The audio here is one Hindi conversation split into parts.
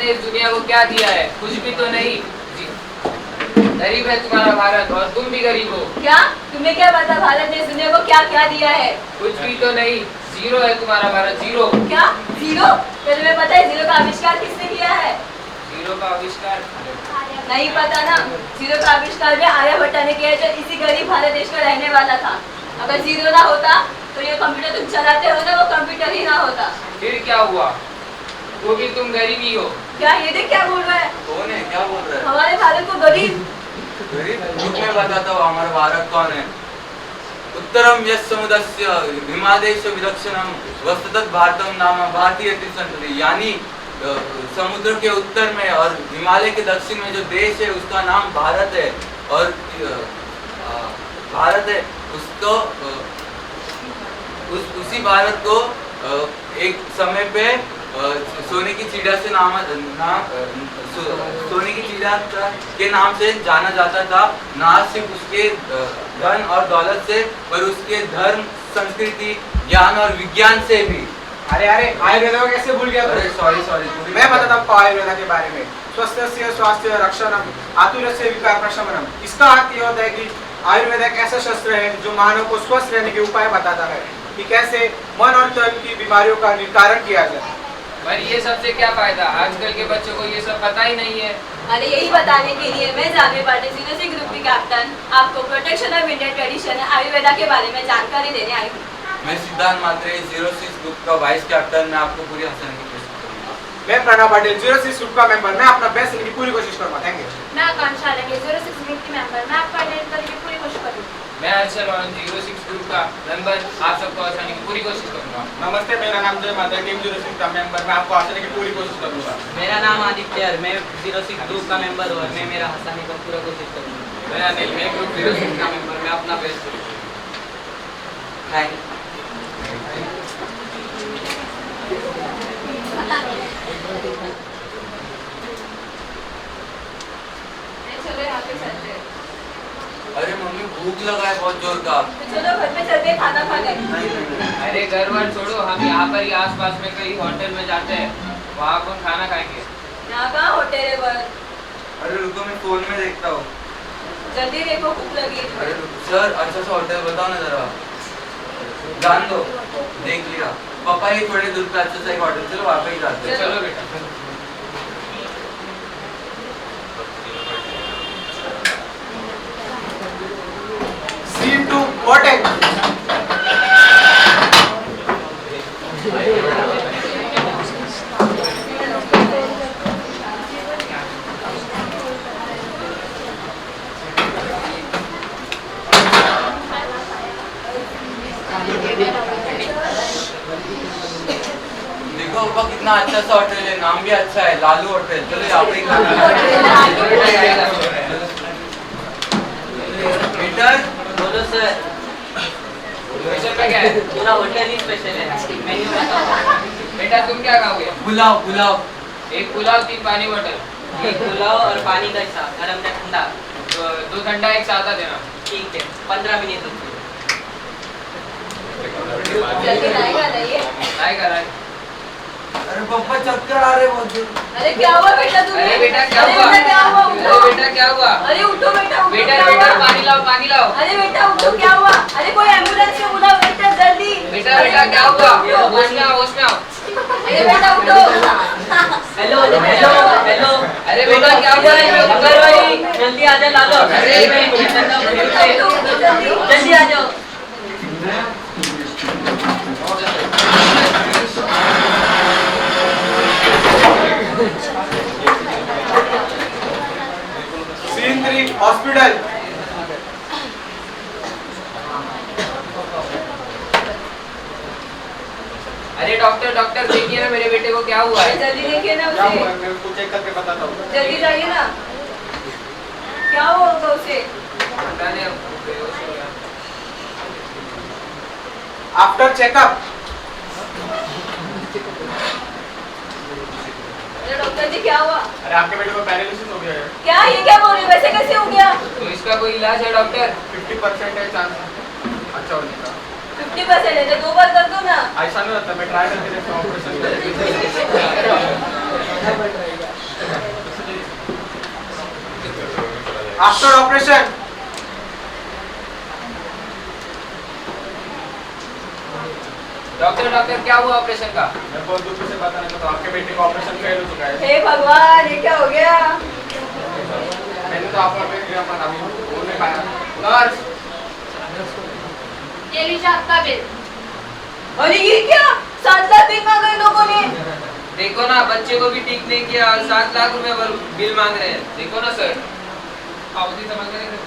ने इस दुनिया को क्या दिया है? कुछ भी तो नहीं। गरीब है तुम्हारा भारत और तुम भी गरीब हो। क्या? तुम्हें क्या पता भारत ने इस दुनिया को क्या क्या दिया है? कुछ भी तो नहीं। जीरो है तुम्हारा भारत, जीरो। क्या? जीरो? क्या तुम्हें पता है जीरो का आविष्कार किसने किया है? जीरो का आविष्कार नहीं पता ना। जीरो का आविष्कार भी आर्यभट्ट ने किया है, जो इसी गरीब भारत देश का रहने वाला था। अगर जीरो ना होता तो ये कंप्यूटर तुम चलाते हो ना, वो कंप्यूटर ही ना होता। फिर क्या हुआ? वो भी तुम गरीब ही हो। क्या? ये देख क्या बोल रहा है। कौन है? क्या बोल रहा है? हमारे भारत को गरीब। गरीब? मैं बताता हूँ हमारा भारत कौन है। उत्तरम यस् समुद्रस्य हिमादेश विलक्षणम वस्तुतः भारतम नाम भारतीय त्रिसंतति, यानी समुद्र के उत्तर में और हिमालय के दक्षिण में जो देश है उसका नाम भारत है। और भारत है उसको उसी भारत को एक समय पे सोने की चिड़िया से सोने की चिड़िया के नाम से जाना जाता था, ना सिर्फ उसके धन और दौलत से पर उसके धर्म, संस्कृति, ज्ञान और विज्ञान से भी। अरे आयुर्वेद को कैसे भूल गया? अरे सॉरी मैं बताता हूँ आयुर्वेद के बारे में। स्वस्थस्य स्वास्थ्य रक्षणम आतुरस्य विकार प्रशमनम। इसका अर्थ ये होता है कि आयुर्वेद एक ऐसा शस्त्र है जो मानव को स्वस्थ रहने के उपाय बताता है कि कैसे मन और तन की बीमारियों का निवारण किया जाए। पर ये सबसे क्या फायदा? आजकल के बच्चों को ये सब पता ही नहीं है। अरे यही बताने के लिए मैं जानवी पाटिल सीनियर ग्रुप की कैप्टन आपको protection of Indian tradition Ayurveda के बारे में जानकारी देने आई हूँ। मैं सिद्धांत मात्रे 06 ग्रुप का वाइस कैप्टन, मैं आपको पूरी आसानी की कोशिश करूंगा। मैं प्रणव पाटिल 06 ग्रुप का मेंबर, मैं अपना बेस्ट देने की पूरी कोशिश करूंगा। Thank you. मैं आकांक्षा अलग 06 ग्रुप की मेंबर, मैं आपको अटेंड करने की पूरी कोशिश करूंगी। मैं हर्षल वालन 06 ग्रुप का मेंबर, आप सबको आसानी की पूरी कोशिश करूंगा। नमस्ते, मेरा नाम जय माता, टीम 06 का मेंबर, मैं आपको आसानी की पूरी कोशिश करूंगा। मेरा नाम आदित्य, मैं 06 ग्रुप का मेंबर हूँ और मैं मेरा हंसाने का पूरा कोशिश करूँगा। मैं अनिल, मैं ग्रुप 06 का मेंबर, मैं अपना बेस्ट करूँगा। चलो यहाँ पे चलते हैं। अरे मम्मी भूख लगा है बहुत जोर का। चलो घर पे चलते हैं खाना खाने। नहीं। अरे घर वर छोड़ो, हम यहाँ पर ही आसपास में कहीं होटल में जाते हैं, वहाँ पर खाना खाएंगे। यहाँ कहाँ होटल है बस? अरे रुको, मैं फोन में देखता हूँ। जल्दी देखो, भूख लगी है। अरे सर, अच्छा सा होटल बताओ ना जरा। जान दो, देख लिया। पापा ही थोड़े दूर पे अच्छा सा एक होटल, चलो वहाँ पे ही जाते हैं। चलो बेटा। Scene two hotel. देखो पापा कितना अच्छा सा होटल है, नाम भी अच्छा है, लालू होटल। चलो यहाँ पे ही खाना वेटर बोलो सर। स्पेशल में क्या है? पूरा होटल ही स्पेशल है। मेन्यू बताओ। बेटा तुम क्या खाओगे? पुलाव। पुलाव एक पुलाव, 3 पानी बोतल। एक पुलाव और पानी का हिसाब, गरम या ठंडा? 2 ठंडा, 1 सादा देना। ठीक है, 15 मिनट रुकिए। जल्दी लाएगा ना ये? आएगा राय। अरे पापा चक्कर आ रहे बहुत जोर। अरे क्या हुआ बेटा तुम्हें? अरे बेटा क्या अरे हुआ? बेटा क्या हुआ? अरे उठो। बेटा क्या हुआ? अरे उठो बेटा, उठो। बेटा क्या बेटा हुआ? पानी लाओ, पानी लाओ। अरे बेटा उठो, क्या हुआ? अरे कोई एम्बुलेंस से बुलाओ बेटा जल्दी। बेटा अरे बेटा क्या हुआ? उठो। होश में आओ, होश में आओ। अरे बेटा उठो। Hello hello hello. अरे बेटा क्या हुआ? अंकल भाई जल्दी आ जाओ, लालो। अरे जल्दी आ जाओ। Scene 3 hospital. अरे डॉक्टर डॉक्टर देखिए ना मेरे बेटे को क्या हुआ अरे है। जल्दी देखिए ना क्या उसे। हुआ है? मैं उसको चेक करके बताता हूँ। जल्दी जाइए ना। क्या हुआ होगा उसे? पता नहीं, अब बेहोश हो गया। After checkup. अरे डॉक्टर जी क्या हुआ? अरे आपके बेटे को पैरालिसिस हो गया है। क्या ये क्या बोल रहे हो? वैसे कैसे हो गया? तो इसका कोई इलाज है डॉक्टर? 50% है चांस अच्छा होने का। 50% है तो 2 बार कर दो ना। ऐसा नहीं होता, मैं ट्राई करके देखता हूँ ऑपरेशन। आफ्टर ऑपरेशन डॉक्टर क्या हुआ ऑपरेशन का? मैं बहुत दुख से बताना चाहता हूँ, आपके बेटे का ऑपरेशन फेल हो चुका है। हे भगवान, ये क्या हो गया? मैंने तो आपका पेट गया पर अभी वो नहीं खाया। नर्स, ये लीजिए आपका बिल। अरे ये क्या? 7 लाख बिल मांगा इन लोगों ने। देखो ना, बच्चे को भी ठीक नहीं किया और 7 लाख रुपए बिल मांग रहे हैं। देखो ना सर, पावती समझ रहे थे।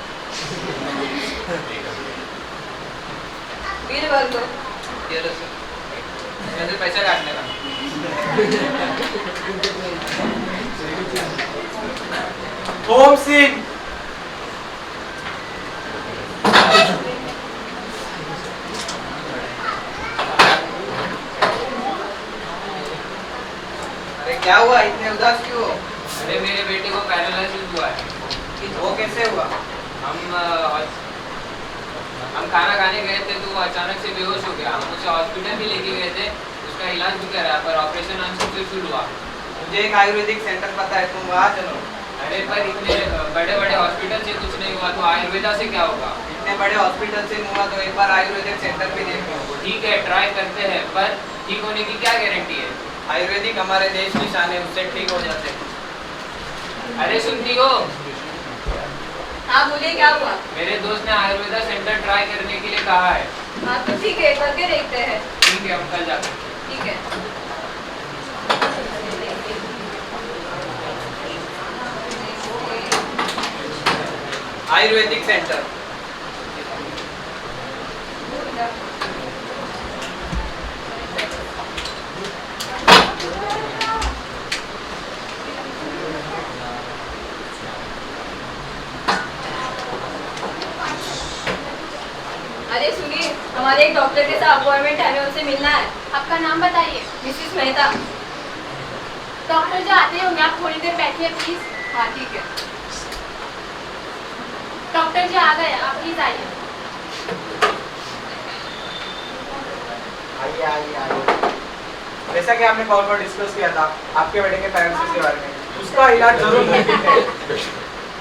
बिल भर दो। ये लो सर, वैसे पैसा काटने का। Home scene. अरे क्या हुआ, इतने उदास क्यों हो? अरे मेरे बेटे को पैरालिसिस हुआ है। वो कैसे हुआ? हम खाना खाने गए थे तो वो अचानक से बेहोश हो गया। हम उसे हॉस्पिटल भी लेके गए थे, उसका इलाज भी कराया, पर ऑपरेशन अनसक्सेसफुल हुआ। मुझे एक आयुर्वेदिक सेंटर पता है, तुम वहाँ चलो। अरे पर इतने बड़े बड़े हॉस्पिटल से कुछ नहीं हुआ तो आयुर्वेदा से क्या होगा? इतने बड़े हॉस्पिटल से हुआ तो एक बार आयुर्वेदिक सेंटर भी देख लो। ठीक है, ट्राई करते हैं, पर ठीक होने की क्या गारंटी है? आयुर्वेदिक हमारे देश की शान है, उससे ठीक हो जाते हैं। अरे सुनती हो? हाँ बोलिए, क्या हुआ? मेरे दोस्त ने आयुर्वेदा सेंटर ट्राई करने के लिए कहा है। हाँ तो ठीक है, करके देखते हैं। ठीक है, हम कल जाते हैं। ठीक है। आयुर्वेदिक सेंटर। अरे सुनिए, हमारे एक डॉक्टर के साथ अपॉइंटमेंट है, हमें उनसे मिलना है। आपका नाम बताइए। मिसेस मेहता। डॉक्टर जो आते होंगे, आप थोड़ी देर बैठिए प्लीज। हाँ ठीक है। डॉक्टर जी आ गए, आप प्लीज आइए। आइए आइए आइए। जैसा कि आपने कॉल पर डिस्कस किया था आपके बेटे के पैरालिसिस के बारे में, उसका इलाज जरूर मुमकिन है।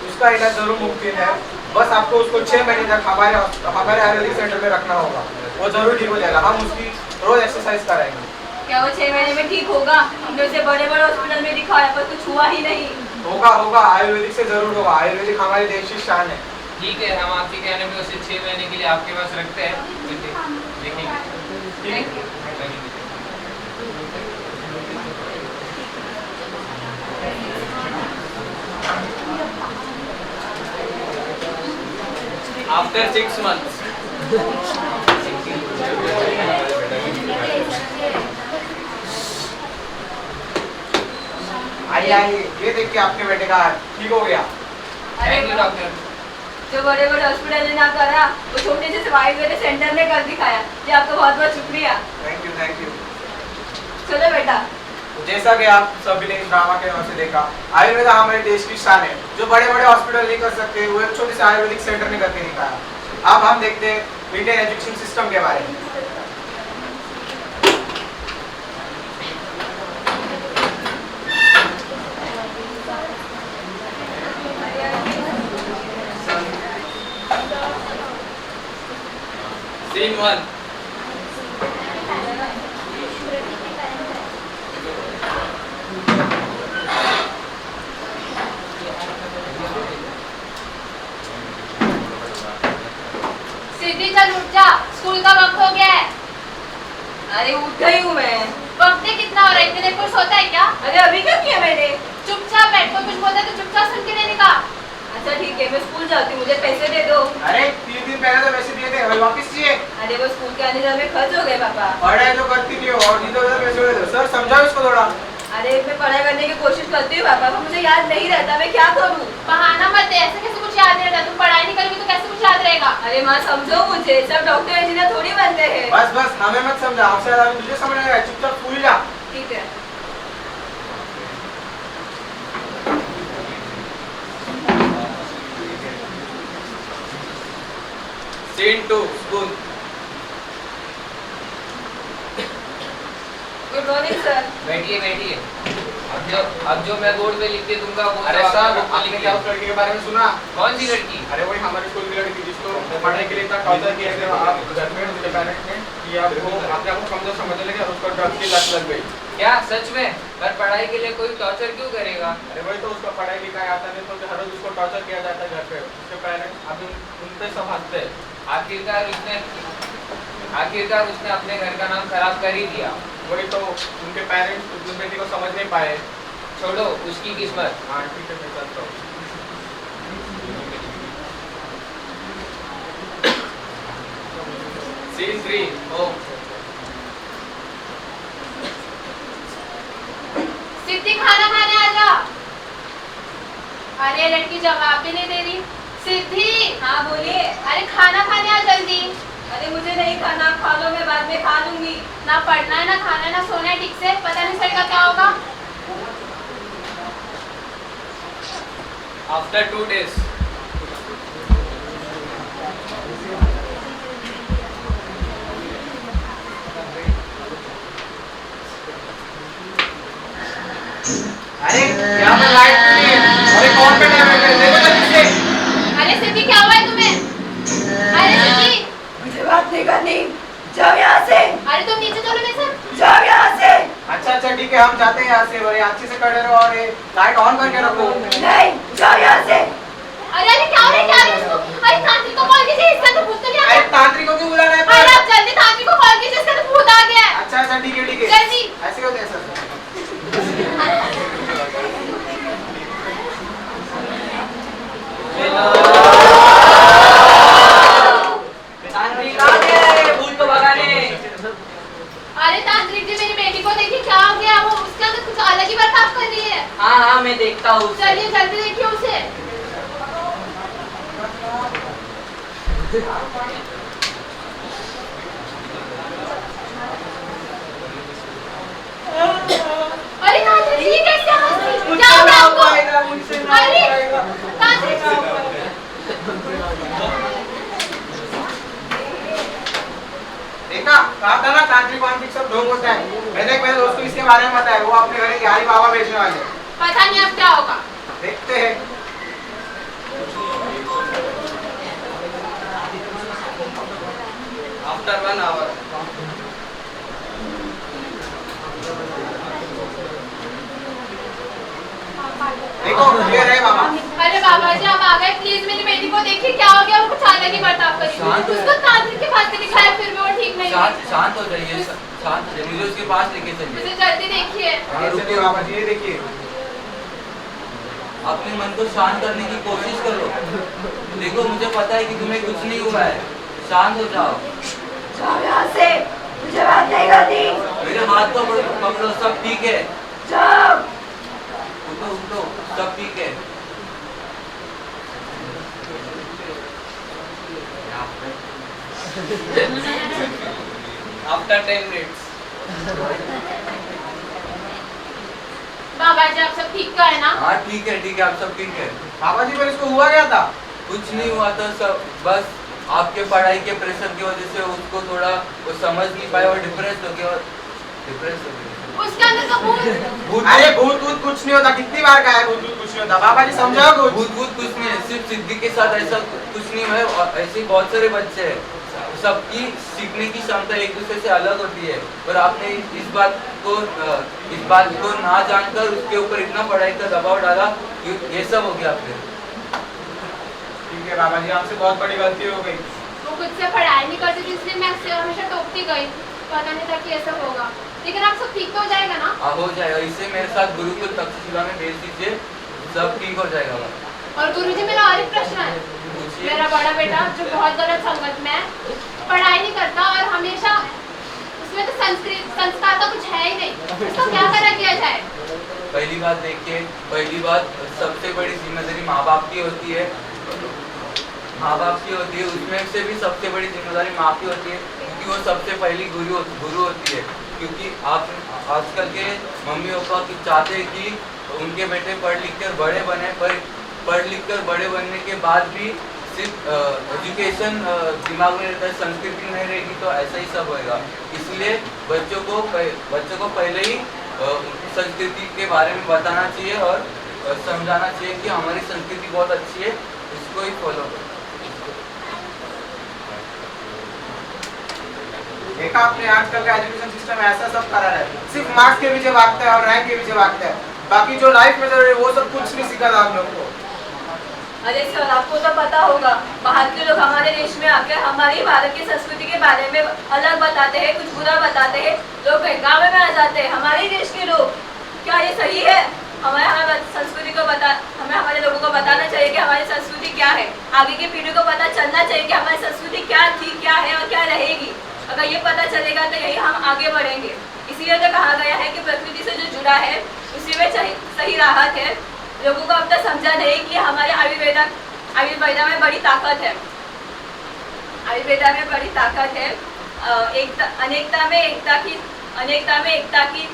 उसका इलाज जरूर मुमकिन है, बस आपको उसको 6 महीने तक हमारे आयुर्वेदिक सेंटर में रखना होगा। वो जरूर ठीक हो जाएगा। हम उसकी रोज एक्सरसाइज कराएंगे। क्या वो 6 महीने में ठीक होगा? हमने उसे बड़े बड़े हॉस्पिटल में दिखाया पर कुछ हुआ ही नहीं। होगा होगा, आयुर्वेदिक से जरूर होगा। आयुर्वेदिक हमारे देश की शान है। ठीक है, हम आपके कहने पे उसे 6 महीने के लिए आपके पास रखते हैं। देखेंगे। Thank you. After 6 months। आइए आइए, ये देखिए आपके बेटे का ठीक हो गया। अरे थैंक यू डॉक्टर। जो बड़े बड़े हॉस्पिटल ने ना करा, वो छोटे से आयुर्वेदिक सेंटर ने कर दिखाया। जी आपका बहुत बहुत शुक्रिया। Thank you thank you. चलो बेटा। जैसा कि आप सभी ने इस ड्रामा के नाम से देखा, आयुर्वेदा हमारे देश की शान है। जो बड़े बड़े हॉस्पिटल नहीं कर सकते, वो एक छोटे से आयुर्वेदिक सेंटर ने करके दिखाया। अब हम देखते हैं इंडियन एजुकेशन सिस्टम के बारे में। Scene 1। सिद्धि चल उठ जा, स्कूल का वक्त हो गया है। अरे उठ गई हूँ मैं। वक्त ही कितना हो रहा है, इतने कुछ होता है क्या? अरे अभी क्या किया मैंने? चुपचाप बैठ, कोई कुछ बोलता है तो चुपचाप सुन के रहने का। अच्छा ठीक है, मैं स्कूल जाती हूँ, मुझे पैसे दे दो। अरे 3 दिन पहले तो वैसे दिए थे, अभी वापस चाहिए? अरे वो स्कूल के आने जाने में खर्च हो गए पापा। पढ़ाई तो करती नहीं हो और इधर-उधर पैसे दे दो। सर समझाओ इसको थोड़ा। अरे मैं पढ़ाई करने की कोशिश करती हूँ पापा, पर मुझे याद नहीं रहता, मैं क्या करूँ? बहाना मत दे, ऐसे कैसे कुछ याद रहता? तुम पढ़ाई नहीं करोगी तो कैसे कुछ याद रहेगा? अरे माँ समझो मुझे, सब डॉक्टर इंजीनियर थोड़ी बनते हैं। बस बस, हमें मत समझा, हमसे ज्यादा तुझे समझ आएगा। चुपचाप स्कूल जा। ठीक है। Scene 2। School. Good morning sir. बैठिए बैठिए। अब जो मैं बोर्ड पे लिख के दूंगा वो अरे तो सर, आपने book पे आपने लिख क्या दिया। उस लड़की के बारे में सुना? कौन सी लड़की? अरे वही हमारे स्कूल की लड़की जिसको पढ़ाई के लिए इतना टॉर्चर किया गया आप घर में उसके पेरेंट्स ने कि आपको अपने आप को कमजोर समझने लगे और उसको ड्रग्स की लत लग गई। क्या सच में? पर पढ़ाई के लिए कोई टॉर्चर क्यों करेगा? अरे वही तो उसका पढ़ाई लिखाई आता नहीं तो हर रोज उसको टॉर्चर किया जाता है घर पे। उसके पेरेंट्स अभी उन पे सब हंसते हैं। आखिरकार उसने अपने घर का नाम खराब कर ही दिया। वही तो उनके पेरेंट्स उस बेटी को समझ नहीं पाए। छोड़ो उसकी किस्मत। हाँ ठीक है, मैं चलता हूँ। Scene 3 home। सिद्धि खाना खाने आ जा। अरे लड़की जवाब भी नहीं दे रही। सिद्धि, हाँ बोलिए। अरे खाना खाने आ जल्दी। अरे मुझे नहीं खाना, खा लो, मैं बाद में खा लूंगी। ना पढ़ना है ना खाना है ना सोना है ठीक से। पता नहीं सर का क्या होगा। After 2 days। अरे यहाँ पे लाइट नहीं है। अरे कौन पे डैमेज है? देखो तो किससे? अरे सिद्धि क्या हुआ है तुम्हें? अरे सिद्धि, मुझे बात नहीं करनी, जाओ यहाँ से, अरे तुम नीचे चलो मेरे साथ। जाओ यहाँ से। अच्छा ठीक है, हम जाते हैं यहाँ से। बड़े अच्छे से खड़े रहो और ये लाइट ऑन करके रखो। नहीं, जाओ यहाँ से। अरे क्या हो रहा है क्या हो रहा है उसको? अरे तांत्रिक को कॉल कीजिए, इसका तो भूत तो नहीं आ अरे गया। तांत्रिक को क्यों बुलाना है? अरे आप जल्दी तांत्रिक को कॉल कीजिए, इसका तो भूत आ गया है। अच्छा ठीक है जल्दी। ऐसे होते हैं सर। तांत्रिक आ गया है भूत को भगाने। अरे तांत्रिक जी मेरी बेटी को देखिए क्या हो गया। वो उसका तो कुछ अलग ही बर्ताव कर रही है। हाँ मैं देखता हूँ उसे। चलिए जल्दी देखिए उसे। अरे तांत्रिक जी ये कैसे आवाज़? क्या हो गया आपको? अरे तांत्रिक देखा, कहा था ना तांत्रिक वांत्रिक सब ढोंग होता है। मैंने एक मेरे दोस्त को इसके बारे में बताया। वो अपने घर के हरी बाबा बेचने वाले हैं। पता नहीं अब क्या होगा। देखते हैं। After 1 hour. देखो ये रहे बाबा। अरे बाबा जी आप आ गए, प्लीज मेरी बेटी को देखिए क्या हो गया। वो कुछ अलग ही बर्ताव कर रही है। शांत हो उसको तांत्रिक के पास दिखाया फिर भी वो ठीक नहीं है। शांत हो जाइए, शांत हो जाइए। मुझे उसके पास लेके चलिए। उसे जल्दी देखिए। हाँ, रुकिए बाबा जी, ये देखिए। अपने मन को शांत करने की कोशिश करो। देखो मुझे पता है कि तुम्हें कुछ नहीं हुआ है। शांत हो जाओ। जाओ यहाँ से, मुझे बात नहीं करनी। मेरे हाथ को पकड़ो, सब ठीक है। जाओ। उठो उठो, सब ठीक है। After 10 minutes. बाबा जी आप सब ठीक तो है ना? हाँ ठीक है, आप सब ठीक है। बाबा जी पर इसको हुआ क्या था? कुछ नहीं हुआ था, सब बस आपके पढ़ाई के प्रेशर की वजह से उसको थोड़ा वो समझ नहीं पाया और डिप्रेस हो गया। उसके अंदर का भूत। अरे भूत भूत कुछ नहीं होता। कितनी बार कहा है भूत भूत कुछ नहीं होता। बाबा जी समझाओ कुछ। भूत कुछ नहीं है, सिर्फ सिद्धि के साथ ऐसा कुछ नहीं है। और ऐसे बहुत सारे बच्चे हैं, सबकी सीखने की क्षमता एक दूसरे से अलग होती है। और आपने इस बात को ना जानकर उसके ऊपर इतना पढ़ाई का दबाव डाला, ये सब हो गया फिर। ठीक है बाबा जी, हमसे बहुत बड़ी गलती हो गई। वो खुद से पढ़ाई नहीं करती थी इसलिए मैं उससे हमेशा टोकती गई। पता नहीं था कि ये सब होगा। लेकिन आप सब ठीक तो हो जाएगा ना? हाँ हो जाएगा। इसे मेरे साथ गुरुकुल तक्षशिला में भेज दीजिए, सब ठीक हो जाएगा। और गुरुजी मेरा और एक प्रश्न है। मेरा बड़ा बेटा जो बहुत गलत संगत में है, पढ़ाई नहीं करता और हमेशा उसमें तो संस्कार तो कुछ है ही नहीं। इसको क्या करा किया जाए? पहली बात देखिए, पहली बात सबसे बड़ी जिम्मेदारी माँ बाप की होती है। माँ बाप की होती है, उसमें से भी सबसे बड़ी जिम्मेदारी माँ की होती है, क्योंकि वो सबसे पहली गुरु होती है। क्योंकि आप आजकल के मम्मी पापा की चाहते हैं कि उनके बेटे पढ़ लिख कर बड़े बने, पर पढ़ लिख कर बड़े बनने के बाद भी सिर्फ एजुकेशन दिमाग में रहता है, संस्कृति नहीं रहेगी तो ऐसा ही सब होएगा। इसलिए बच्चों को पहले ही उनकी संस्कृति के बारे में बताना चाहिए और समझाना चाहिए कि हमारी संस्कृति बहुत अच्छी है, इसको ही फॉलो करो। देखा आपने आजकल का एजुकेशन सिस्टम ऐसा सब करा है, सिर्फ मार्क्स के पीछे भागता है और रैंक के पीछे भागता है, बाकी जो लाइफ में जरूरी है वो सब कुछ नहीं सिखाता हम लोग को। अरे सर, आपको तो पता होगा बाहर के लोग हमारे देश में आकर हमारी भारत की संस्कृति के बारे में अलग बताते हैं, कुछ बुरा बताते हैं, लोग बहकावे में आ जाते हैं। हमारे देश के लोग, क्या ये सही है? हमारे संस्कृति को हमें हमारे लोगों को बताना चाहिए कि हमारी संस्कृति क्या है। आगे की पीढ़ी को पता चलना चाहिए कि हमारी संस्कृति क्या थी, क्या है और क्या रहेगी। अगर ये पता चलेगा तो यही हम आगे बढ़ेंगे। इसीलिए तो कहा गया है कि प्रकृति से जो जुड़ा है उसी में सही राहत है। लोगों को अब तक समझा नहीं कि हमारे आयुर्वेदा में बड़ी ताकत है। आयुर्वेदा में बड़ी ताकत है। अनेकता में एकता की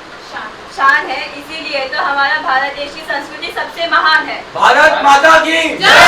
शान है। इसीलिए तो हमारा भारत देश की संस्कृति सबसे महान है। भारत माता की जय।